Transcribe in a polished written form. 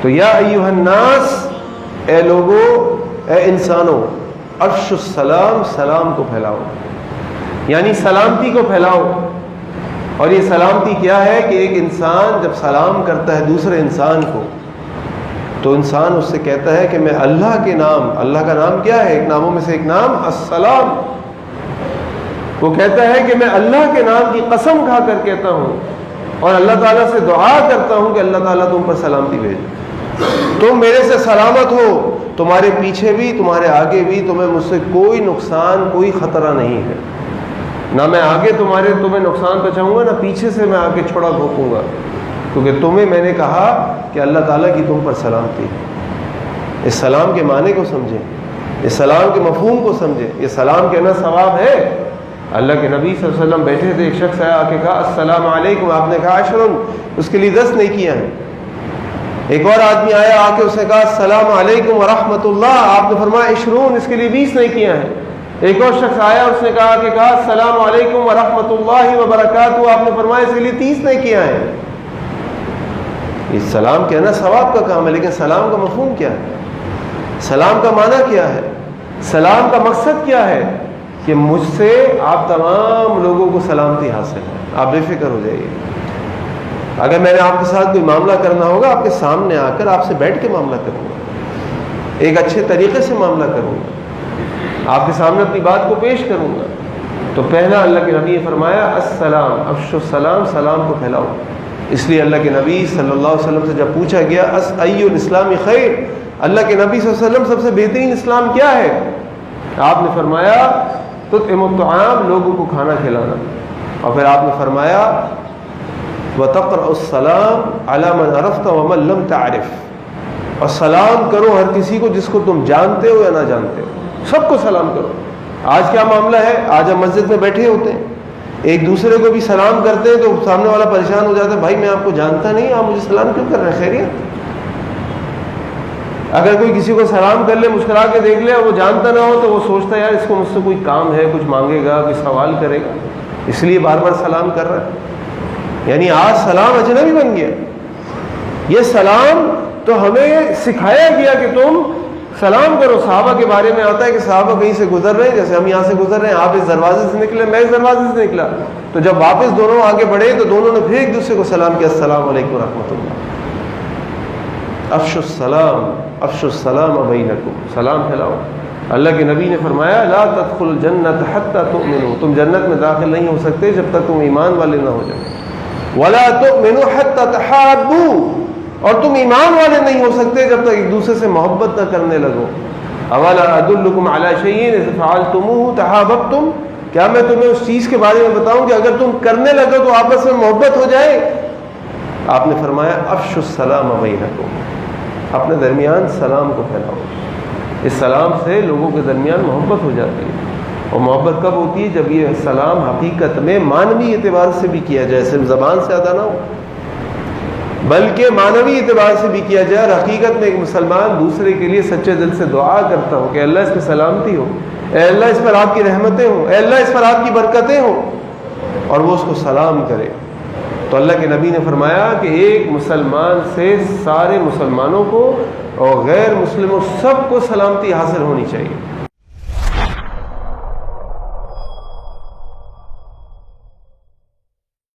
تو یا ایھا الناس، اے لوگو، اے انسانوں، افشوا السلام، سلام کو پھیلاؤ، یعنی سلامتی کو پھیلاؤ۔ اور یہ سلامتی کیا ہے کہ ایک انسان جب سلام کرتا ہے دوسرے انسان کو تو انسان اس سے کہتا ہے کہ میں اللہ کے نام، اللہ کا نام کیا ہے؟ ایک ناموں میں سے ایک نام السلام، وہ کہتا ہے کہ میں اللہ کے نام کی قسم کھا کر کہتا ہوں اور اللہ تعالیٰ سے دعا کرتا ہوں کہ اللہ تعالیٰ تم پر سلامتی بھیجے، تم میرے سے سلامت ہو، تمہارے پیچھے بھی تمہارے آگے بھی تمہیں مجھ سے کوئی نقصان، کوئی خطرہ نہیں ہے، نہ میں آگے تمہیں نقصان پہنچاؤں گا، نہ پیچھے سے میں آگے چھوڑا گھوپوں گا، کیونکہ تمہیں میں نے کہا کہ اللہ تعالیٰ کی تم پر سلامتی ہے۔ اس سلام کے معنی کو سمجھیں، اس سلام کے مفہوم کو سمجھیں۔ یہ سلام کہنا ثواب ہے۔ اللہ کے نبی صلی اللہ علیہ وسلم بیٹھے تھے، ایک شخص آیا آ کے کہا السلام علیکم، آپ نے کہا عشرن، اس کے لیے 10 نیکیاں ہیں۔ ایک اور آدمی آیا آ کے اس نے کہا السلام علیکم ورحمۃ اللہ، آپ نے فرمایا عشرون، اس کے لیے 20 نیکیاں ہیں۔ ایک اور شخص آیا، اس نے کہا السلام علیکم ورحمۃ اللہ وبرکاتہ، آپ نے فرمایا اس کے لیے 30 نیکیاں ہیں۔ یہ سلام کہنا ثواب کا کام ہے، لیکن سلام کا مفہوم کیا ہے؟ سلام کا معنی کیا ہے؟ سلام کا مقصد کیا ہے؟ کہ مجھ سے آپ تمام لوگوں کو سلامتی حاصل ہے، آپ بے فکر ہو جائیے۔ اگر میں نے آپ کے ساتھ کوئی معاملہ کرنا ہوگا، آپ کے سامنے آ کر آپ سے بیٹھ کے معاملہ کروں گا، ایک اچھے طریقے سے معاملہ کروں گا، آپ کے سامنے اپنی بات کو پیش کروں گا۔ تو پہلا اللہ کے نبی نے فرمایا السلام، افشوا السلام، سلام کو پھیلاؤ۔ اس لیے اللہ کے نبی صلی اللہ علیہ وسلم سے جب پوچھا گیا ای الاسلام خیر، اللہ کے نبی صلی اللہ علیہ وسلم سب سے بہترین اسلام کیا ہے؟ آپ نے فرمایا تطعم الطعام، لوگوں کو کھانا کھلانا، اور پھر آپ نے فرمایا وتقرأ السلام علی من عرفت ومن لم تعرف، اور سلام کرو ہر کسی کو جس کو تم جانتے ہو یا نہ جانتے ہو، سب کو سلام کرو۔ آج کیا معاملہ ہے؟ آج ہم مسجد میں بیٹھے ہوتے ہیں، ایک دوسرے کو بھی سلام کرتے ہیں تو سامنے والا پریشان ہو جاتا ہے، بھائی میں آپ کو جانتا نہیں، آپ مجھے سلام کیوں کر رہے ہیں؟ خیریت؟ اگر کوئی کسی کو سلام کر لے، مسکرا کے دیکھ لے اور وہ جانتا نہ ہو تو وہ سوچتا ہے یار اس کو مجھ سے کوئی کام ہے، کچھ مانگے گا، کوئی سوال کرے گا، اس لیے بار بار سلام کر رہا ہے۔ یعنی آج سلام اجنبی بن گیا۔ یہ سلام تو ہمیں سکھایا گیا کہ تم سلام کرو۔ صحابہ کے بارے میں آتا ہے کہ صحابہ کہیں سے گزر رہے ہیں، جیسے ہم یہاں سے گزر رہے ہیں، آپ اس دروازے سے نکلے، میں اس دروازے سے نکلا، تو جب واپس دونوں آگے بڑھے تو دونوں نے پھر ایک دوسرے کو سلام کیا، السلام علیکم ورحمۃ اللہ۔ افشوا السلام، افشوا السلام بینکم، سلام پھیلاؤ۔ اللہ کے نبی نے فرمایا لا تدخلوا الجنۃ حتی تؤمنوا، تم جنت میں داخل نہیں ہو سکتے جب تک تم ایمان والے نہ ہو جاؤ۔ ولا تؤمنوا حتی تحابوا، اور تم ایمان والے نہیں ہو سکتے جب تک ایک دوسرے سے محبت نہ کرنے لگو۔ اولا ادلکم علی شیء اذا فعلتموه تحاببتم، کیا میں تمہیں اس چیز کے بارے میں بتاؤں کہ اگر تم کرنے لگو تو آپس میں محبت ہو جائے؟ آپ نے فرمایا افشوا السلام بینکم، اپنے درمیان سلام کو پھیلاؤ۔ اس سلام سے لوگوں کے درمیان محبت ہو جاتی ہے، اور محبت کب ہوتی ہے؟ جب یہ سلام حقیقت میں معنوی اعتبار سے بھی کیا جائے، صرف زبان سے ادا نہ ہو بلکہ معنوی اعتبار سے بھی کیا جائے۔ حقیقت میں ایک مسلمان دوسرے کے لیے سچے دل سے دعا کرتا ہو کہ اللہ اس پہ سلامتی ہو، اے اللہ اس پر آپ کی رحمتیں ہوں، اے اللہ اس پر آپ کی برکتیں ہوں، اور وہ اس کو سلام کرے۔ تو اللہ کے نبی نے فرمایا کہ ایک مسلمان سے سارے مسلمانوں کو اور غیر مسلموں سب کو سلامتی حاصل ہونی چاہیے۔